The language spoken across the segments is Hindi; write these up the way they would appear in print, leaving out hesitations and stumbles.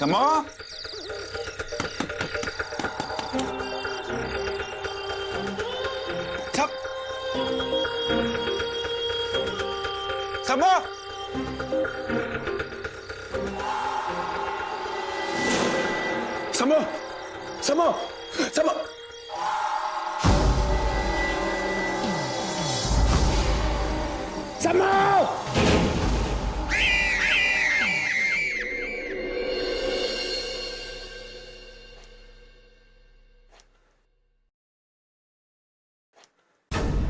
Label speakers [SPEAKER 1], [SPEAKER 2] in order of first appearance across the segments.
[SPEAKER 1] समो, समो, समो, समो, समो, समो।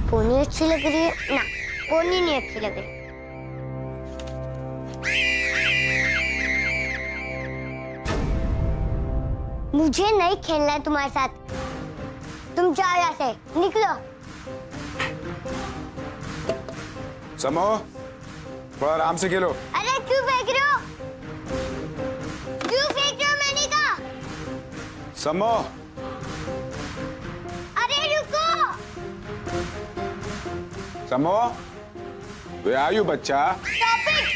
[SPEAKER 2] पोनी अच्छी लग रही है ना? पोनी नहीं अच्छी लग रही। मुझे नहीं खेलना है तुम्हारे साथ। तुम जाओ यहाँ से, निकलो।
[SPEAKER 1] समो, थोड़ा आराम से खेलो।
[SPEAKER 2] अरे क्यों फेंक रहे हो? क्यों फेंक रहे हो? मैंने कहा।
[SPEAKER 1] समो,
[SPEAKER 2] अरे रुको।
[SPEAKER 1] समो, वे आयु बच्चा।
[SPEAKER 2] Stop it!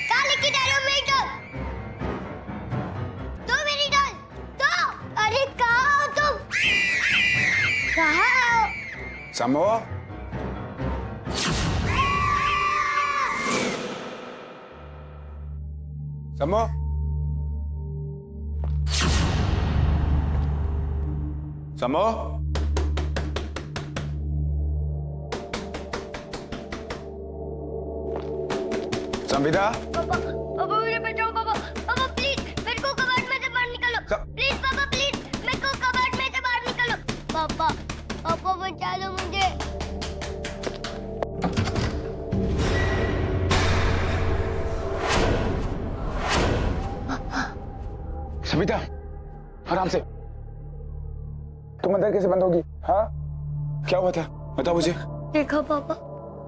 [SPEAKER 2] कहाँ लेके जा रहे हो मेरी डॉल? दो मेरी डॉल, दो। अरे कहाँ हो तुम? कहाँ हो?
[SPEAKER 1] समो, समो, समो, संविदा।
[SPEAKER 2] पापा, पापा मुझे बचाओ पापा। पापा प्लीज मेरे को कबाड़ में से बाहर निकालो। प्लीज पापा, प्लीज मेरे को कबाड़ में से बाहर निकालो। पापा, पापा बचा लो मुझे।
[SPEAKER 1] संविदा, आराम से। तुम अंदर कैसे बंद होगी? हाँ, क्या हुआ था? बताओ मुझे।
[SPEAKER 2] देखा पापा,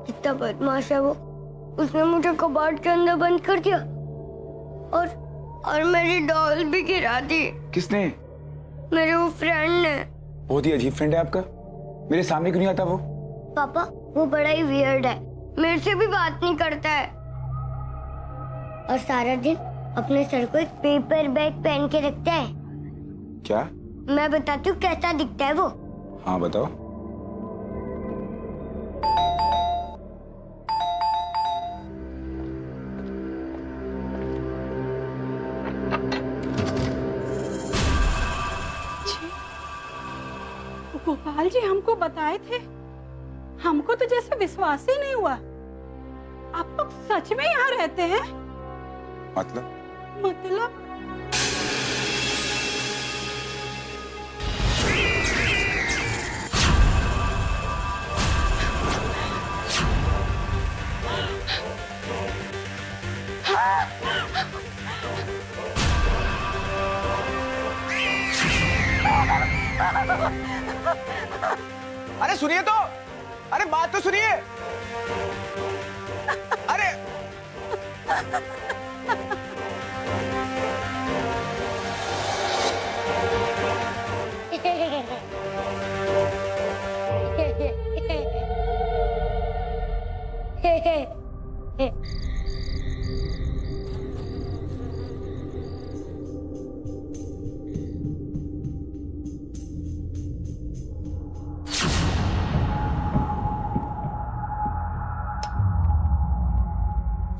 [SPEAKER 2] कितना बदमाश है वो। उसने मुझे कबाड़ के अंदर बंद कर दिया और मेरी डॉल भी गिरा दी।
[SPEAKER 1] किसने?
[SPEAKER 2] मेरे वो फ्रेंड ने।
[SPEAKER 1] बहुत ही अजीब फ्रेंड है आपका। मेरे सामने क्यों नहीं आता वो?
[SPEAKER 2] पापा वो बड़ा ही वियर्ड है, मेरे से भी बात नहीं करता है और सारा दिन अपने सर को एक पेपर बैग पहन के रखता है।
[SPEAKER 1] क्या?
[SPEAKER 2] मैं बताती हूँ कैसा दिखता है वो।
[SPEAKER 1] हाँ बताओ।
[SPEAKER 3] गोपाल जी हमको बताए थे, हमको तो जैसे विश्वास ही नहीं हुआ। आप लोग सच में यहाँ रहते हैं?
[SPEAKER 1] मतलब? अरे सुनिए तो, अरे बात तो सुनिए। अरे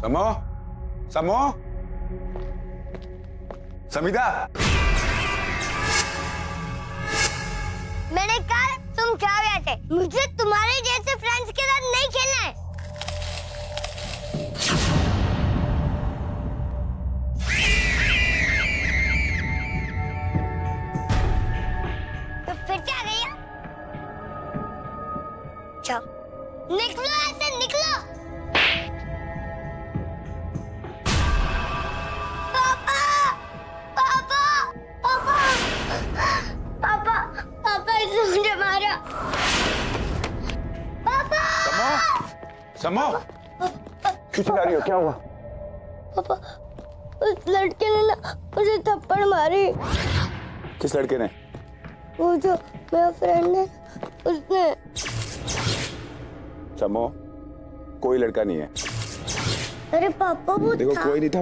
[SPEAKER 1] समो, समो, संविदा।
[SPEAKER 2] मैंने कहा तुम जाओ यहाँ से। मुझे तुम्हारे जैसे फ्रेंड्स के साथ नहीं खेलना है। तो फिर क्या गई? जाओ, निकलो ऐसे, निकलो। मुझे मारा। पापा!
[SPEAKER 1] समो, क्यों चिल्ला रही हो? क्या हुआ?
[SPEAKER 2] पापा, उस लड़के ने ना मुझे थप्पड़ मारी।
[SPEAKER 1] किस लड़के ने?
[SPEAKER 2] वो जो मेरा फ्रेंड है, उसने।
[SPEAKER 1] समो, कोई लड़का नहीं है।
[SPEAKER 2] अरे पापा वो
[SPEAKER 1] देखो
[SPEAKER 2] था।
[SPEAKER 1] कोई नहीं था।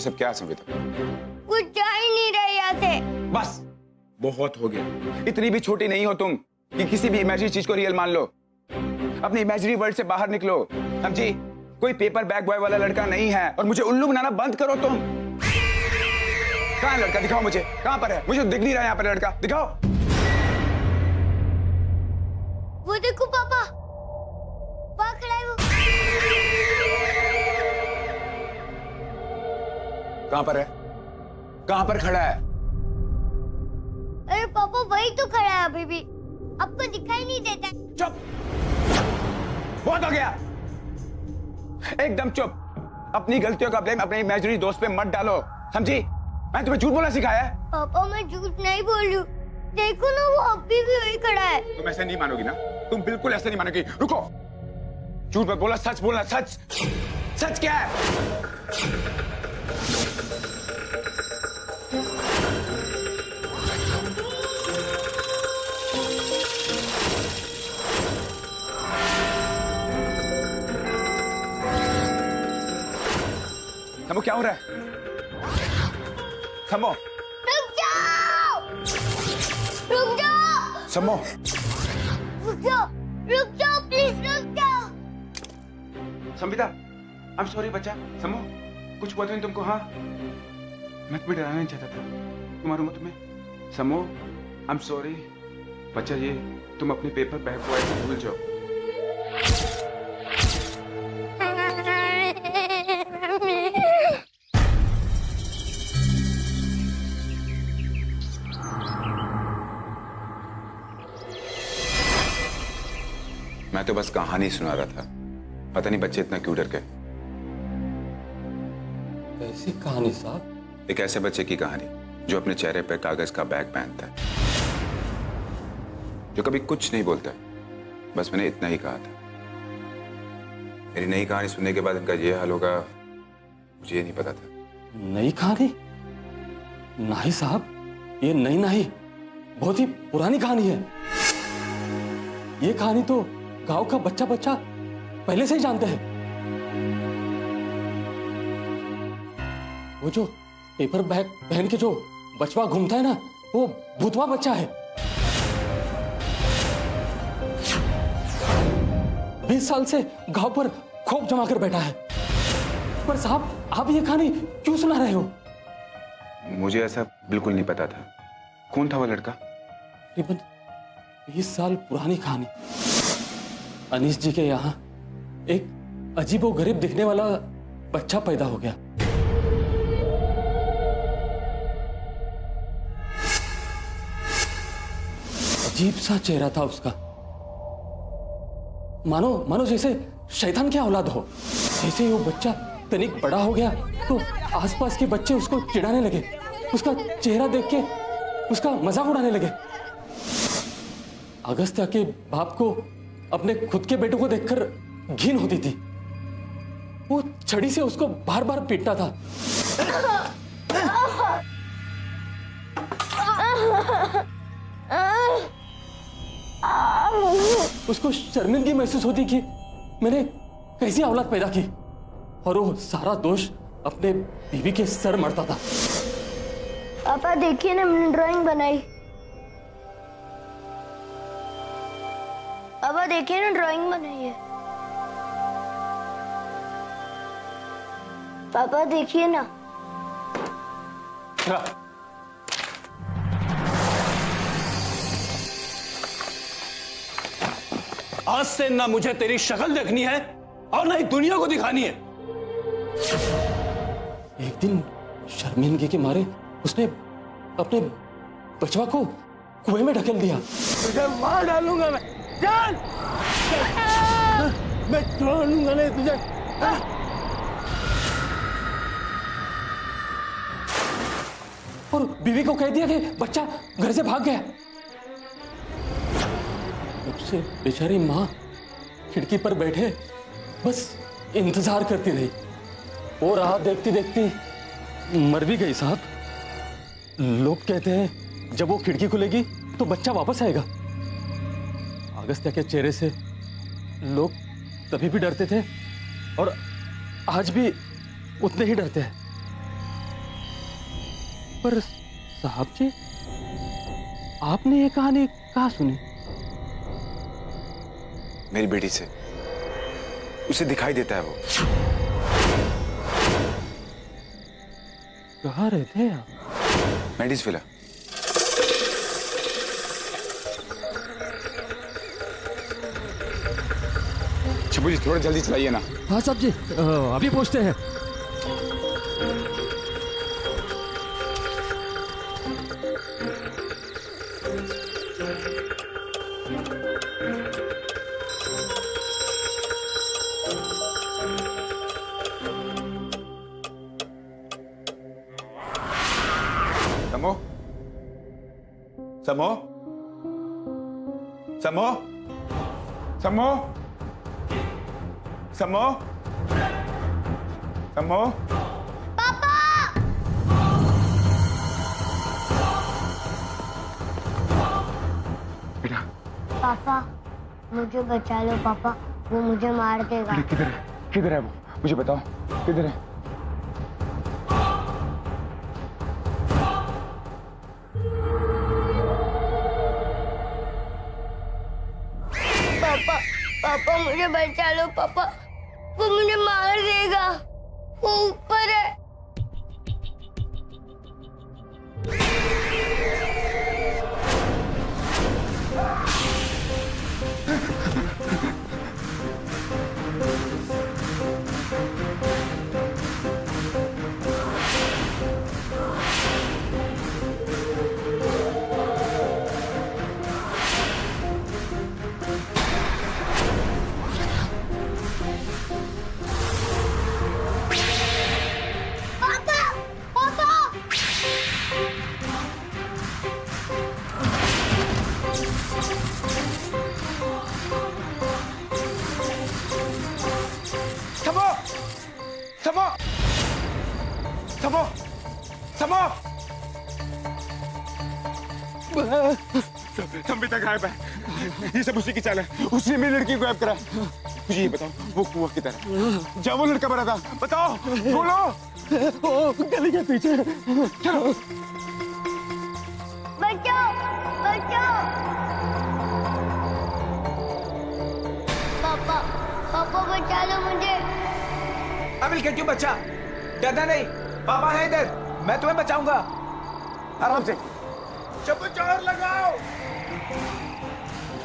[SPEAKER 1] ये सब क्या संविदा?
[SPEAKER 2] कुछ जा ही नहीं रहे यहाँ से।
[SPEAKER 1] बस बहुत हो गया। इतनी भी छोटी नहीं हो तुम कि किसी भी इमेजिनरी चीज को रियल मान लो। अपने इमेजिनरी वर्ल्ड से बाहर निकलो, समझी? कोई पेपर बैग बॉय वाला लड़का नहीं है और मुझे उल्लू बनाना बंद करो तुम। कहाँ है लड़का? दिखाओ मुझे, कहाँ पर है? मुझे दिख नहीं रहा यहाँ पर लड़का, दिखाओ।
[SPEAKER 2] वो देखो पापा, वहाँ खड़ा है वो।
[SPEAKER 1] कहाँ पर है? कहाँ पर खड़ा है?
[SPEAKER 2] अरे पापा वही तो खड़ा है अभी भी, आपको दिखाई नहीं देता?
[SPEAKER 1] चुप, बहुत हो गया, एकदम चुप। अपनी गलतियों का ब्लेम अपने इमेजिनरी दोस्त पे मत डालो, समझी? मैं तुम्हें झूठ बोलना सिखाया है?
[SPEAKER 2] पापा मैं झूठ नहीं बोल रही हूँ, देखो ना वो अभी भी वही खड़ा है।
[SPEAKER 1] तुम ऐसे नहीं मानोगी ना, तुम बिल्कुल ऐसे नहीं मानोगी। रुको, झूठ मत बोला, सच बोलना। सच सच क्या है? समो क्या हो रहा है? समो
[SPEAKER 2] रुक जाओ, रुक जाओ,
[SPEAKER 1] समो
[SPEAKER 2] रुक जाओ, रुक जाओ, प्लीज रुक जाओ।
[SPEAKER 1] संविदा, आई एम सॉरी बच्चा। समो कुछ हुआ तो नहीं तुमको? हाँ, मैं तुम्हें डराना नहीं चाहता था, तुम मालूम है तुम्हें? समो आई एम सॉरी बच्चा, ये तुम अपने पेपर बैग बॉय को भूल जाओ। मैं तो बस कहानी सुना रहा था, पता नहीं बच्चे इतना क्यों डर गए।
[SPEAKER 4] कैसी कहानी साहब?
[SPEAKER 1] एक ऐसे बच्चे की कहानी जो अपने चेहरे पर कागज का बैग पहनता है, जो कभी कुछ नहीं बोलता है। बस मैंने इतना ही कहा था। मेरी नई कहानी सुनने के बाद इनका ये हाल होगा, मुझे ये नहीं पता था।
[SPEAKER 4] नई कहानी? नहीं साहब, ये नई नहीं, बहुत ही पुरानी कहानी है। ये कहानी तो गांव का बच्चा बच्चा पहले से ही जानते हैं। वो जो पेपर बैग पहन के जो बचवा घूमता है ना, वो भूतवा बच्चा है। 20 साल से गांव पर खौफ जमा कर बैठा है। पर साहब, आप ये कहानी क्यों सुना रहे हो?
[SPEAKER 1] मुझे ऐसा बिल्कुल नहीं पता था। कौन था वो लड़का?
[SPEAKER 4] तकरीबन 20 साल पुरानी कहानी। अनीस जी के यहाँ एक अजीबो गरीब दिखने वाला बच्चा पैदा हो गया। अजीब सा चेहरा था उसका, मानो जैसे शैतान की औलाद हो। जैसे ही वो बच्चा तनिक बड़ा हो गया तो आसपास के बच्चे उसको चिढ़ाने लगे, उसका चेहरा देख के उसका मजाक उड़ाने लगे। अगस्त्या के बाप को अपने खुद के बेटों को देखकर घिन होती थी। वो छड़ी से उसको बार बार पीटता था। उसको शर्मिंदगी महसूस होती कि मैंने कैसी औलाद पैदा की, और वो सारा दोष अपने बीवी के सर मरता था।
[SPEAKER 2] पापा देखिए ना, मैंने ड्राइंग बनाई। पापा देखिए ना, ड्राइंग बनाई है। पापा देखिए ना।
[SPEAKER 5] आज से ना मुझे तेरी शक्ल देखनी है और ना ही दुनिया को दिखानी है।
[SPEAKER 4] एक दिन शर्मिंदगी के मारे उसने अपने बचवा को कुएं में ढकेल दिया।
[SPEAKER 5] तुझे मार डालूंगा मैं, जान! मैं छोड़ूंगा नहीं तुझे।
[SPEAKER 4] और बीवी को कह दिया कि बच्चा घर से भाग गया। तब से बेचारी माँ खिड़की पर बैठे बस इंतजार करती रही। वो राह देखती देखती मर भी गई साहब। लोग कहते हैं जब वो खिड़की खुलेगी तो बच्चा वापस आएगा। अगस्त्या के चेहरे से लोग तभी भी डरते थे और आज भी उतने ही डरते हैं। पर साहब जी, आपने ये कहानी कहाँ सुनी?
[SPEAKER 1] मेरी बेटी से। उसे दिखाई देता है वो।
[SPEAKER 4] कहाँ रहते हैं आप?
[SPEAKER 1] मेडिस विला। शंभू जी थोड़ा जल्दी चलाइए ना।
[SPEAKER 4] हाँ साहब जी, अभी पहुंचते हैं।
[SPEAKER 1] समो, समो, समो, समो, समो, समो।
[SPEAKER 2] पापा
[SPEAKER 1] बेटा
[SPEAKER 2] पापा मुझे बचा लो पापा, वो मुझे मार देगा।
[SPEAKER 1] किधर है? किधर है वो? मुझे बताओ किधर है?
[SPEAKER 2] पापा पापा मुझे बचा लो पापा, वो मुझे मार देगा। वो ऊपर है। पापा पापा
[SPEAKER 1] समो, समो, समो, समो। संबिता गायब है। ये सब उसी की चाल है। उसने मेरी लड़की को गायब करा। मुझे ये बताओ वो कुआं किधर है? जहाँ वो लड़का मरा था, बताओ, बोलो।
[SPEAKER 4] ओ, गली के पीछे।
[SPEAKER 1] चलो।
[SPEAKER 2] बचाओ बचाओ। पापा पापा बचा लो मुझे।
[SPEAKER 1] अमिल के क्यों बच्चा? डरना नहीं, पापा है इधर। मैं तुम्हें बचाऊंगा। आराम से। शंभू जोर लगाओ।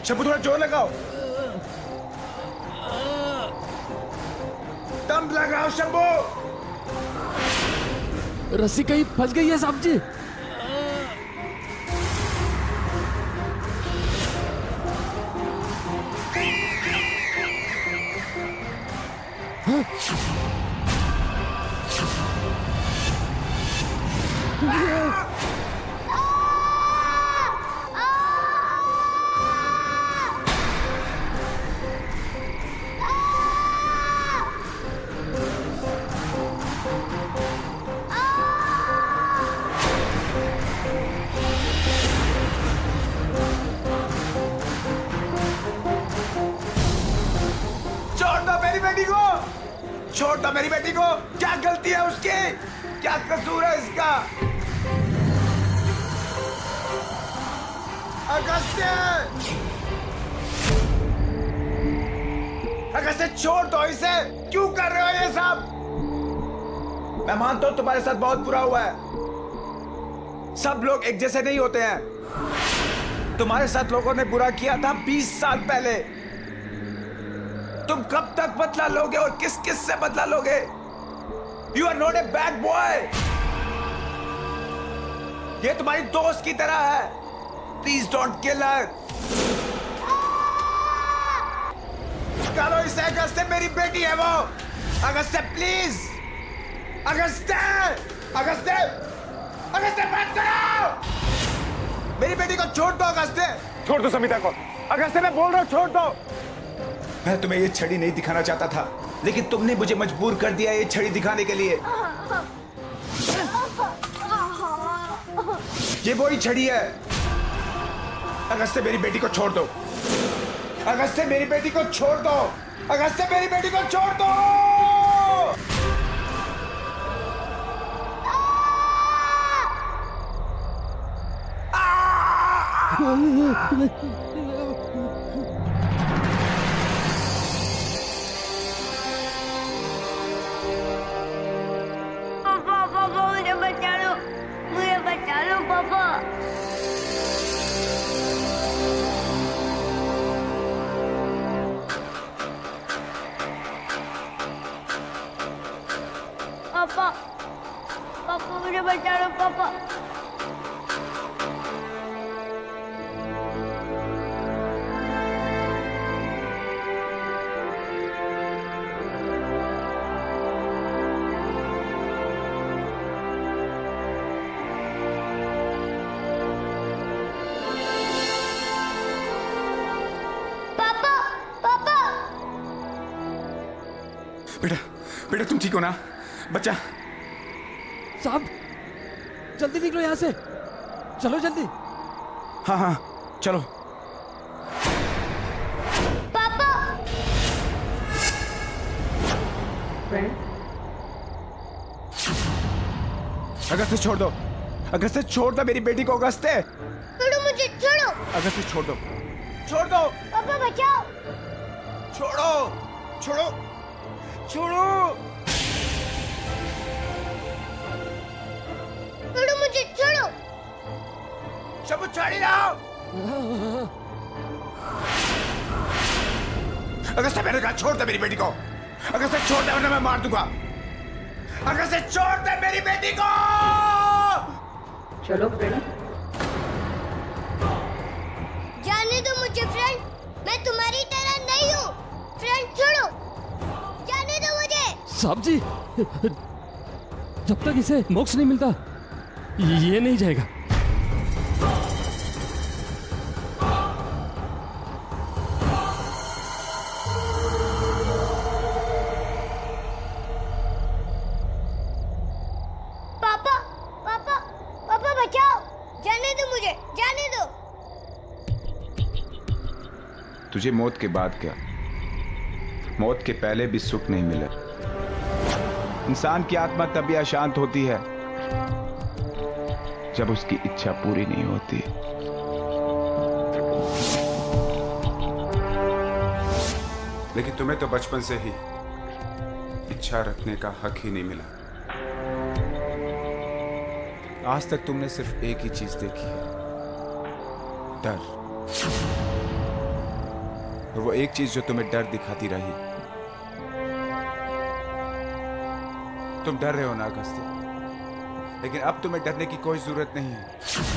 [SPEAKER 1] शंभू थोड़ा जोर लगाओ। दम लगाओ शंभू।
[SPEAKER 4] रस्सी कहीं फंस गई है साहब जी।
[SPEAKER 1] छोड़ दो मेरी बेटी को। छोड़ दो मेरी बेटी को। क्या गलती है उसकी? क्या कसूर है इसका? अगस्त्य, अगस्त्य छोड़ दो इसे। क्यों कर रहे हो ये सब? मैं मानता हूं तुम्हारे साथ बहुत बुरा हुआ है। सब लोग एक जैसे नहीं होते हैं। तुम्हारे साथ लोगों ने बुरा किया था 20 साल पहले। तुम कब तक बदला लोगे और किस किस से बदला लोगे? You are not a bad boy. ये तुम्हारी दोस्त की तरह है। Please don't kill her. करो इसे। अगस्त्य मेरी बेटी है वो। अगस्त्य प्लीज। अगस्त्य, अगस्त्य, अगस्त्य मत करो। मेरी बेटी को छोड़ दो अगस्त्य। छोड़ दो समिता को। अगस्त्य मैं बोल रहा हूं छोड़ दो। मैं तुम्हें ये छड़ी नहीं दिखाना चाहता था, लेकिन तुमने मुझे मजबूर कर दिया ये छड़ी दिखाने के लिए। ये वही छड़ी है। अगस्त्य मेरी बेटी को छोड़ दो। अगस्त्य मेरी बेटी को छोड़ दो। अगस्त्य मेरी बेटी को छोड़ दो।
[SPEAKER 2] पापा पापा मुझे बचा लो पापा। पापा पापा मुझे बचा लो पापा। पापा पापा
[SPEAKER 1] बेटा बेटा तुम ठीक हो ना बच्चा?
[SPEAKER 6] साहब जल्दी निकलो यहाँ से, चलो जल्दी।
[SPEAKER 1] हाँ हाँ चलो।
[SPEAKER 2] पापा
[SPEAKER 1] अगस्त्य छोड़ दो, अगस्त्य छोड़ दो मेरी बेटी को। अगस्त्य
[SPEAKER 2] छोड़ो मुझे, छोड़ो।
[SPEAKER 1] अगस्त्य छोड़ दो, छोड़ दो,
[SPEAKER 2] पापा बचाओ।
[SPEAKER 1] छोड़ो छोड़ो छोड़ो।
[SPEAKER 2] छोड़ो मुझे, छोड़ो।
[SPEAKER 1] सब छाड़ी लाओ। अगस्त्य मैंने कहा छोड़ दे मेरी बेटी को। अगस्त्य छोड़ दे वरना मैं मार दूंगा। अगस्त्य छोड़ दे मेरी बेटी को।
[SPEAKER 3] चलो बेटा।
[SPEAKER 2] जाने दो मुझे फ्रेंड, मैं तुम्हारी तरह नहीं हूँ। फ्रेंड छोड़ो, जाने दो मुझे।
[SPEAKER 4] साहब जी, जब तक इसे मोक्ष नहीं मिलता ये नहीं जाएगा।
[SPEAKER 2] पापा पापा पापा बचाओ, जाने दो मुझे, जाने दो।
[SPEAKER 1] तुझे मौत के बाद क्या, मौत के पहले भी सुख नहीं मिला। इंसान की आत्मा तभी अशांत होती है जब उसकी इच्छा पूरी नहीं होती। लेकिन तुम्हें तो बचपन से ही इच्छा रखने का हक ही नहीं मिला। आज तक तुमने सिर्फ एक ही चीज देखी है, डर। और वो एक चीज जो तुम्हें डर दिखाती रही। तुम डर रहे हो ना अगस्त्य, लेकिन अब तुम्हें डरने की कोई जरूरत नहीं है।